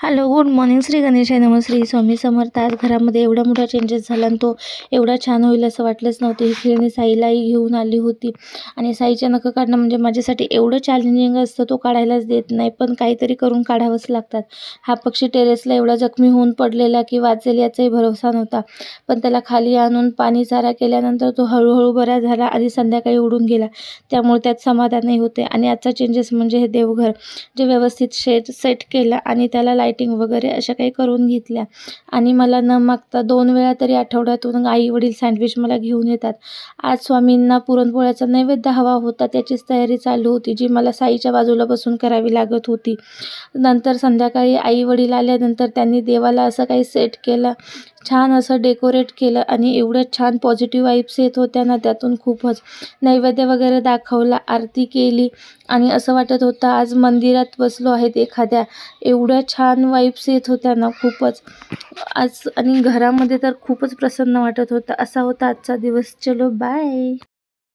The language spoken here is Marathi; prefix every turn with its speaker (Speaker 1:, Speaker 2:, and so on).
Speaker 1: Hello, good morning. श्री गणेशाय नमः. श्री स्वामी समर्थ. आज घरामध्ये एवढा मोठा चेंजेस झाला आणि तो एवढा छान होईल असं वाटलंच नव्हतं. ही खेळणी साईलाही घेऊन आली होती आणि साईचे नखं काढणं म्हणजे माझ्यासाठी एवढं चॅलेंजिंग असतं, तो काढायलाच देत नाही, पण काहीतरी करून काढावंच लागतात. हा पक्षी टेरेसला एवढा जखमी होऊन पडलेला की वाचेल याचाही भरोसा नव्हता, पण त्याला खाली आणून पाणी चारा केल्यानंतर तो हळूहळू बरा झाला आणि संध्याकाळी उडून गेला. त्यामुळे त्यात समाधानही होते. आणि आजचा चेंजेस म्हणजे हे देवघर जे व्यवस्थित सेट केलं आणि त्याला लाईटिंग वगैरे अशा काही करून घेतल्या. आणि मला न मागता 2 वेळा तरी आठवड्यातून आई-वडील सँडविच मला घेऊन येतात. आज स्वामींना पुरणपोळ्याचा नैवेद्य हवा होता, त्याचीच तयारी चालू होती, जी मला साईच्या बाजूला बसून करावी लागत होती. नंतर संध्याकाळी आई-वडील आल्यानंतर त्यांनी देवाला असं काही सेट केलं, छान असं डेकोरेट केलं आणि एवढं छान पॉझिटिव्ह वाइब्स येत होत्या ना त्यातून खूपच. नैवेद्य वगैरे दाखवला, आरती केली आणि असं वाटत होतं आज मंदिरात बसलो आहेत एखाद्या. एवढ्या छान वाइब्स येत होत्या ना खूपच आज. आणि घरामध्ये तर खूपच प्रसन्न वाटत होतं. असा होता आजचा दिवस. चलो बाय.